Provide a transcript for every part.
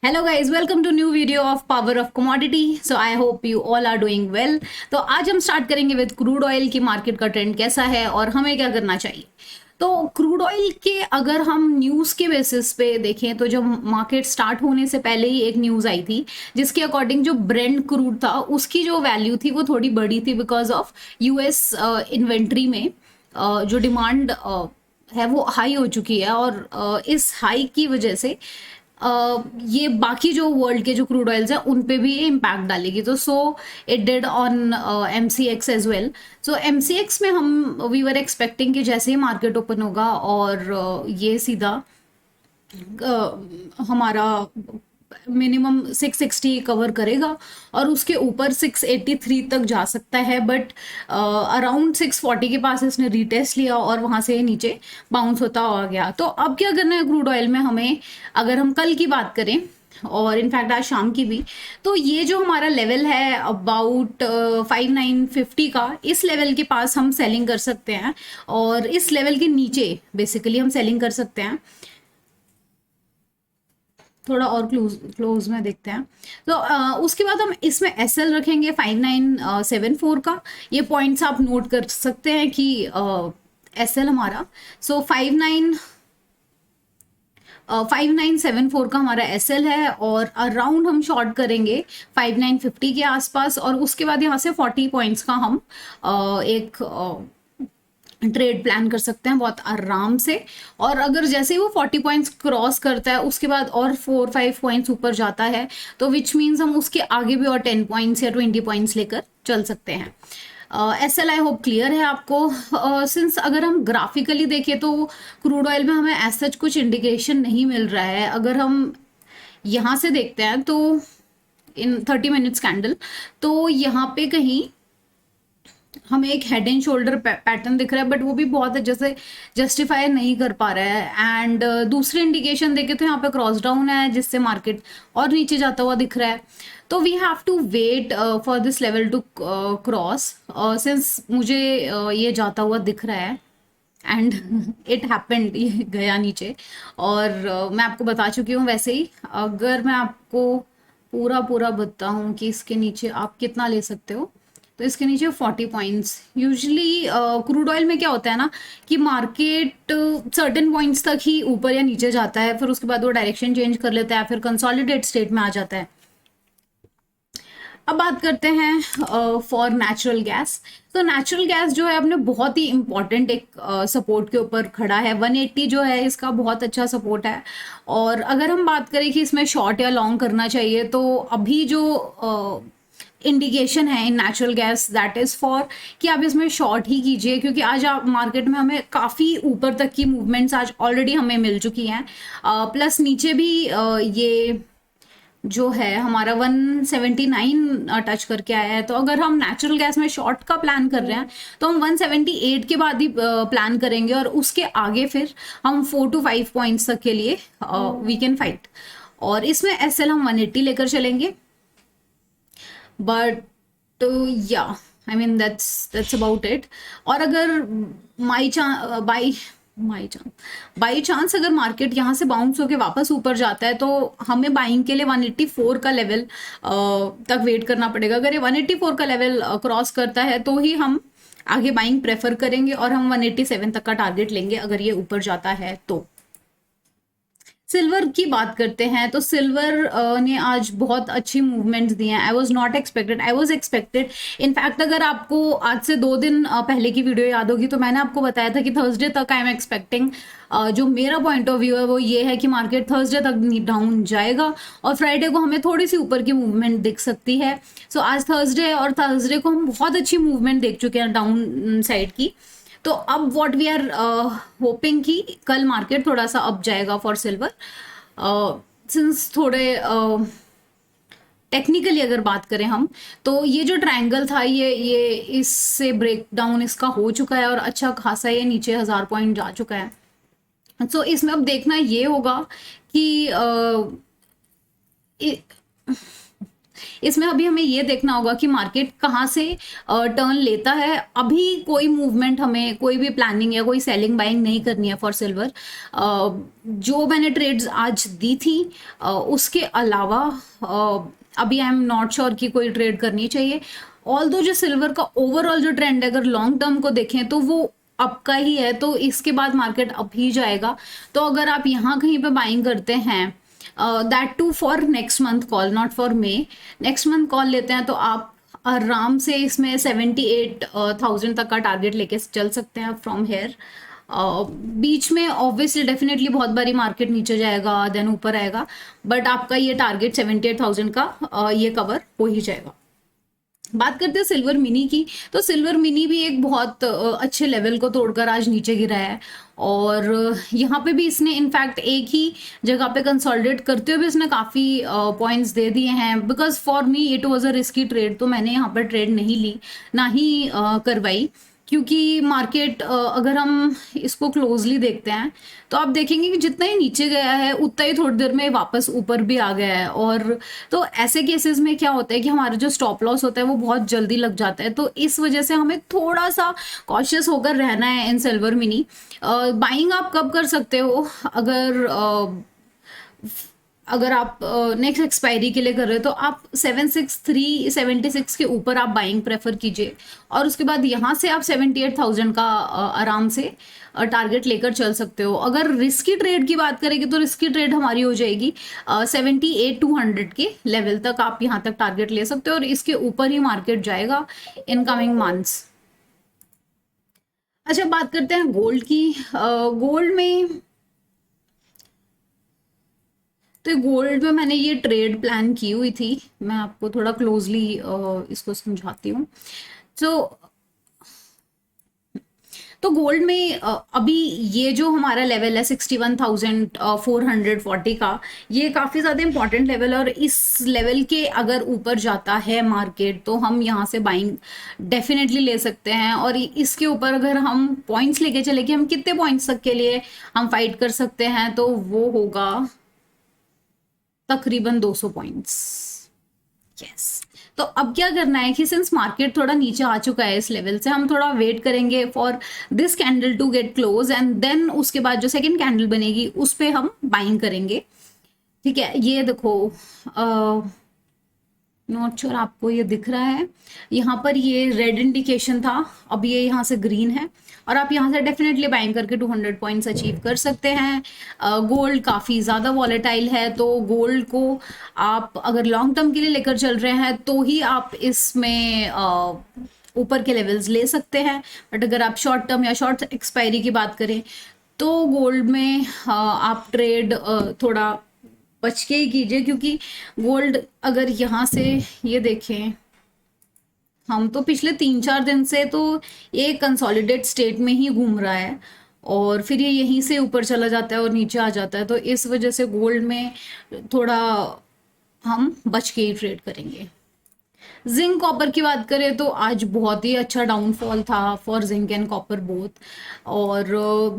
Hello guys, welcome to new video of power of commodity. So I hope you all are doing well. तो आज हम start करेंगे with crude oil की market का trend कैसा है और हमें क्या करना चाहिए। तो क्रूड ऑयल के अगर हम न्यूज़ के बेसिस पे देखें तो जब मार्केट स्टार्ट होने से पहले ही एक न्यूज़ आई थी जिसके अकॉर्डिंग जो ब्रेंट क्रूड था उसकी जो वैल्यू थी वो थोड़ी बड़ी थी बिकॉज ऑफ यूएस इन्वेंट्री में जो डिमांड है वो हाई हो चुकी है और इस हाई की वजह से ये बाकी जो वर्ल्ड के जो क्रूड ऑयल्स हैं उन पे भी ये इम्पैक्ट डालेगी। तो so it did on MCX as well. So MCX में हम वी वर एक्सपेक्टिंग कि जैसे ही मार्केट ओपन होगा और ये सीधा हमारा मिनिमम 660 कवर करेगा और उसके ऊपर 683 तक जा सकता है, बट अराउंड 640 के पास इसने रीटेस्ट लिया और वहां से नीचे बाउंस होता आ गया। तो अब क्या करना है क्रूड ऑयल में हमें, अगर हम कल की बात करें और इनफैक्ट आज शाम की भी, तो ये जो हमारा लेवल है अबाउट 5950 का, इस लेवल के पास हम सेलिंग कर सकते हैं और इस लेवल के नीचे बेसिकली हम सेलिंग कर सकते हैं। थोड़ा और क्लोज में देखते हैं। तो उसके बाद हम इसमें एसएल रखेंगे 5974 का। ये पॉइंट्स आप नोट कर सकते हैं कि एसएल हमारा 5974 का हमारा एसएल है और अराउंड हम शॉर्ट करेंगे 5950 के आसपास और उसके बाद यहाँ से 40 पॉइंट्स का हम एक ट्रेड प्लान कर सकते हैं बहुत आराम से। और अगर जैसे ही वो 40 पॉइंट्स क्रॉस करता है उसके बाद और 4-5 पॉइंट्स ऊपर जाता है तो विच मीन्स हम उसके आगे भी और 10 पॉइंट्स या 20 पॉइंट्स लेकर चल सकते हैं। S L I hope clear है आपको। सिंस अगर हम ग्राफिकली देखें तो क्रूड ऑयल में हमें ऐसा सच कुछ इंडिकेशन नहीं मिल रहा है। अगर हम यहाँ से देखते हैं तो इन 30 मिनट्स कैंडल, तो यहाँ पे कहीं हमें एक हेड एंड शोल्डर पैटर्न दिख रहा है, बट वो भी बहुत जैसे जस्टिफाई नहीं कर पा रहा है। एंड दूसरी इंडिकेशन देखे तो यहाँ पे क्रॉस डाउन है जिससे मार्केट और नीचे जाता हुआ दिख रहा है। तो we have to wait for this level to cross. Since मुझे ये जाता हुआ दिख रहा है एंड इट हैपेंड, ये गया नीचे और मैं आपको बता चुकी हूँ। वैसे ही अगर मैं आपको पूरा पूरा बताऊँ कि इसके नीचे आप कितना ले सकते हो, तो इसके नीचे 40 पॉइंट्स। यूजुअली क्रूड ऑयल में क्या होता है ना कि मार्केट सर्टेन पॉइंट्स तक ही ऊपर या नीचे जाता है, फिर उसके बाद वो डायरेक्शन चेंज कर लेता है, फिर कंसोलिडेट स्टेट में आ जाता है। अब बात करते हैं फॉर नेचुरल गैस। तो नेचुरल गैस जो है अपने बहुत ही इंपॉर्टेंट एक सपोर्ट के ऊपर खड़ा है। 180 जो है इसका बहुत अच्छा सपोर्ट है। और अगर हम बात करें कि इसमें शॉर्ट या लॉन्ग करना चाहिए, तो अभी जो इंडिकेशन है in natural gas that is for कि आप इसमें शॉर्ट ही कीजिए, क्योंकि आज आप मार्केट में हमें काफ़ी ऊपर तक की मूवमेंट्स आज ऑलरेडी हमें मिल चुकी हैं। प्लस नीचे भी ये जो है हमारा 179 टच करके आया है। तो अगर हम नेचुरल गैस में शॉर्ट का प्लान कर रहे हैं तो हम 178 के बाद ही प्लान करेंगे और उसके आगे फिर हम 4 to 5 पॉइंट्स तक के लिए वी कैन फाइट। और इसमें एसएल हम 180 लेकर चलेंगे। बट या I mean that's about it. और अगर माई चांस बाई चांस अगर मार्केट यहाँ से बाउंस होके वापस ऊपर जाता है तो हमें बाइंग के लिए 184 का लेवल तक वेट करना पड़ेगा। अगर ये 184 का लेवल क्रॉस करता है तो ही हम आगे बाइंग प्रेफर करेंगे और हम 187 तक का टारगेट लेंगे अगर ये ऊपर जाता है तो। सिल्वर की बात करते हैं तो सिल्वर ने आज बहुत अच्छी मूवमेंट्स दी हैं। I was not expected, I was expected. In fact अगर आपको आज से 2 दिन पहले की वीडियो याद होगी तो मैंने आपको बताया था कि थर्सडे तक आई एम एक्सपेक्टिंग, जो मेरा पॉइंट ऑफ व्यू है वो ये है कि मार्केट थर्सडे तक डाउन जाएगा और फ्राइडे को हमें थोड़ी सी ऊपर की मूवमेंट दिख सकती है। सो आज थर्सडे है और थर्सडे को हम बहुत अच्छी मूवमेंट देख चुके हैं डाउन साइड की। तो अब व्हाट वी आर होपिंग कि कल मार्केट थोड़ा सा अप जाएगा फॉर सिल्वर। सिंस थोड़े टेक्निकली अगर बात करें हम तो ये जो ट्रायंगल था ये इससे ब्रेक डाउन इसका हो चुका है और अच्छा खासा ये नीचे 1000 पॉइंट जा चुका है। सो इसमें अब देखना ये होगा कि इसमें अभी हमें ये देखना होगा कि मार्केट कहाँ से टर्न लेता है। अभी कोई मूवमेंट, हमें कोई भी प्लानिंग या कोई सेलिंग बाइंग नहीं करनी है फॉर सिल्वर। जो मैंने ट्रेड्स आज दी थी उसके अलावा अभी आई एम नॉट श्योर कि कोई ट्रेड करनी चाहिए। ऑल्दो जो सिल्वर का ओवरऑल जो ट्रेंड है, अगर लॉन्ग टर्म को देखें तो वो अप का ही है, तो इसके बाद मार्केट अप ही जाएगा। तो अगर आप यहाँ कहीं पे बाइंग करते हैं, that too for next month call, not for May, next month call लेते हैं, तो आप आराम से इसमें 78,000 तक का टारगेट लेके चल सकते हैं फ्रॉम हेयर। बीच में ऑब्वियसली डेफिनेटली बहुत बारी मार्केट नीचे जाएगा देन ऊपर आएगा, बट आपका ये टारगेट 78,000 का ये कवर हो ही जाएगा। बात करते हैं सिल्वर मिनी की, तो सिल्वर मिनी भी एक बहुत अच्छे लेवल को तोड़कर आज नीचे गिरा है, और यहाँ पे भी इसने इनफैक्ट एक ही जगह पे कंसोलिडेट करते हुए भी इसने काफ़ी पॉइंट्स दे दिए हैं। Because for me it was a risky trade, तो मैंने यहाँ पर ट्रेड नहीं ली, ना ही करवाई, क्योंकि मार्केट अगर हम इसको क्लोजली देखते हैं तो आप देखेंगे कि जितना ही नीचे गया है उतना ही थोड़ी देर में वापस ऊपर भी आ गया है। और तो ऐसे केसेस में क्या होता है कि हमारा जो स्टॉप लॉस होता है वो बहुत जल्दी लग जाता है, तो इस वजह से हमें थोड़ा सा कॉशियस होकर रहना है इन सिल्वर मिनी। बाइंग आप कब कर सकते हो, अगर आप नेक्स्ट एक्सपायरी के लिए कर रहे हो तो आप 76376 के ऊपर आप बाइंग प्रेफर कीजिए, और उसके बाद यहाँ से आप 78,000 का आराम से टारगेट लेकर चल सकते हो। अगर रिस्की ट्रेड की बात करेंगे तो रिस्की ट्रेड हमारी हो जाएगी 78,200 के लेवल तक, आप यहाँ तक टारगेट ले सकते हो, और इसके ऊपर ही मार्केट जाएगा इन कमिंग मंथ्स। अच्छा, बात करते हैं गोल्ड की। गोल्ड में, तो गोल्ड में मैंने ये ट्रेड प्लान की हुई थी, मैं आपको थोड़ा क्लोजली इसको समझाती हूँ। तो गोल्ड में अभी ये जो हमारा लेवल है 61,440 का, ये काफ़ी ज़्यादा इंपॉर्टेंट लेवल है, और इस लेवल के अगर ऊपर जाता है मार्केट तो हम यहाँ से बाइंग डेफिनेटली ले सकते हैं। और इसके ऊपर अगर हम पॉइंट्स लेके चले कि हम कितने पॉइंट्स तक के लिए हम फाइट कर सकते हैं, तो वो होगा तकरीबन 200 पॉइंट्स। यस, तो अब क्या करना है कि सिंस मार्केट थोड़ा नीचे आ चुका है इस लेवल से, हम थोड़ा वेट करेंगे for this candle to get close, and then उसके बाद जो सेकंड कैंडल बनेगी उस पर हम बाइंग करेंगे। ठीक है, ये देखो, नॉट श्योर आपको ये दिख रहा है, यहाँ पर ये रेड इंडिकेशन था, अब ये यहाँ से ग्रीन है, और आप यहाँ से डेफिनेटली बाइंग करके 200 पॉइंट्स अचीव कर सकते हैं। गोल्ड काफ़ी ज़्यादा वॉलेटाइल है, तो गोल्ड को आप अगर लॉन्ग टर्म के लिए लेकर चल रहे हैं तो ही आप इसमें ऊपर के लेवल्स ले सकते हैं। बट अगर आप शॉर्ट टर्म या शॉर्ट एक्सपायरी की बात करें तो गोल्ड में आप ट्रेड थोड़ा बच के ही कीजिए, क्योंकि गोल्ड अगर यहाँ से ये देखें, हम तो पिछले 3-4 दिन से तो ये कंसोलिडेट स्टेट में ही घूम रहा है, और फिर ये यहीं से ऊपर चला जाता है और नीचे आ जाता है, तो इस वजह से गोल्ड में थोड़ा हम बच के ही ट्रेड करेंगे। जिंक कॉपर की बात करें तो आज बहुत ही अच्छा डाउनफॉल था for zinc and copper both, और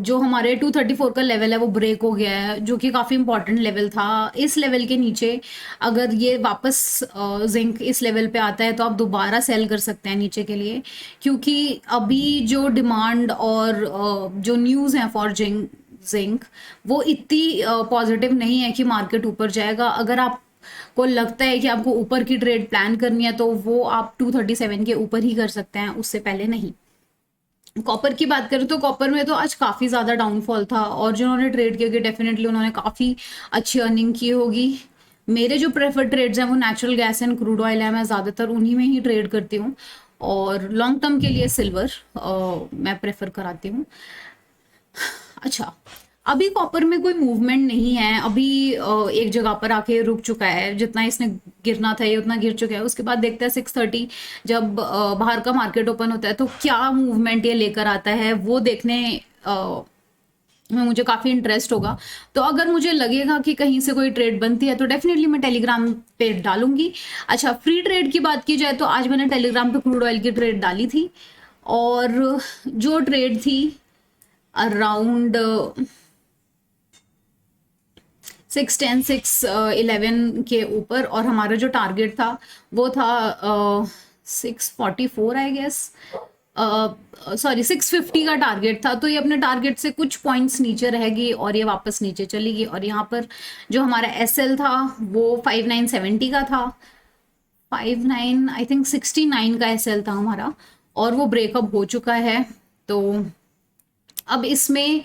जो हमारे 234 का लेवल है वो ब्रेक हो गया है, जो कि काफ़ी इंपॉर्टेंट लेवल था। इस लेवल के नीचे अगर ये वापस जिंक इस लेवल पे आता है तो आप दोबारा सेल कर सकते हैं नीचे के लिए, क्योंकि अभी जो डिमांड और जो न्यूज़ हैं फॉर जिंक वो इतनी पॉजिटिव नहीं है कि मार्केट ऊपर जाएगा। अगर आप को लगता है कि आपको ऊपर की ट्रेड प्लान करनी है तो वो आप 237 के ऊपर ही कर सकते हैं, उससे पहले नहीं। कॉपर की बात करें तो कॉपर में तो आज काफ़ी ज़्यादा डाउनफॉल था, और जिन्होंने ट्रेड किया डेफिनेटली उन्होंने काफ़ी अच्छी अर्निंग की होगी। मेरे जो प्रेफर्ड ट्रेड्स हैं वो natural gas and crude oil है, मैं ज़्यादातर उन्हीं में ही ट्रेड करती हूँ, और लॉन्ग टर्म के लिए सिल्वर मैं प्रेफर कराती हूँ। अच्छा, अभी कॉपर में कोई मूवमेंट नहीं है, अभी एक जगह पर आके रुक चुका है, जितना इसने गिरना था ये उतना गिर चुका है। उसके बाद देखते हैं 6:30 जब बाहर का मार्केट ओपन होता है तो क्या मूवमेंट ये लेकर आता है, वो देखने में मुझे काफ़ी इंटरेस्ट होगा। तो अगर मुझे लगेगा कि कहीं से कोई ट्रेड बनती है तो डेफिनेटली मैं टेलीग्राम पे डालूंगी। अच्छा, फ्री ट्रेड की बात की जाए तो आज मैंने टेलीग्राम पे क्रूड ऑयल की ट्रेड डाली थी, और जो ट्रेड थी अराउंड 610 611 के ऊपर, और हमारा जो टारगेट था वो था 644 आई गेस, सॉरी 650 का टारगेट था। तो ये अपने टारगेट से कुछ पॉइंट्स नीचे रहेगी और ये वापस नीचे चलेगी। और यहाँ पर जो हमारा एसएल था वो 5970 का था, 59 आई थिंक 69 का एसएल था हमारा, और वो ब्रेकअप हो चुका है। तो अब इसमें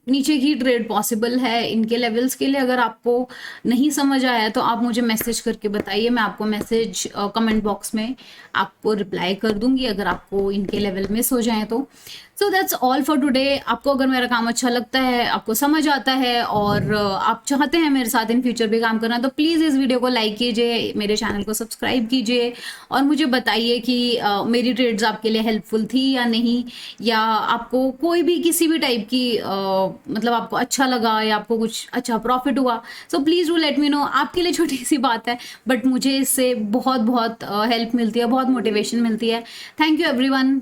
नीचे की ट्रेड पॉसिबल है इनके लेवल्स के लिए। अगर आपको नहीं समझ आया तो आप मुझे मैसेज करके बताइए, मैं आपको मैसेज कमेंट बॉक्स में आपको रिप्लाई कर दूंगी अगर आपको इनके लेवल मिस हो जाए तो। So that's all for today. आपको अगर मेरा काम अच्छा लगता है, आपको समझ आता है और आप चाहते हैं मेरे साथ इन फ्यूचर भी काम करना, तो प्लीज़ इस वीडियो को लाइक कीजिए, मेरे चैनल को सब्सक्राइब कीजिए और मुझे बताइए कि मेरी ट्रेड्स आपके लिए हेल्पफुल थी या नहीं, या आपको कोई भी किसी भी टाइप की मतलब आपको अच्छा लगा या आपको कुछ अच्छा प्रॉफिट हुआ। So please do let me know. आपके लिए छोटी सी बात है बट मुझे इससे बहुत बहुत हेल्प मिलती है, बहुत मोटिवेशन मिलती है। Thank you everyone.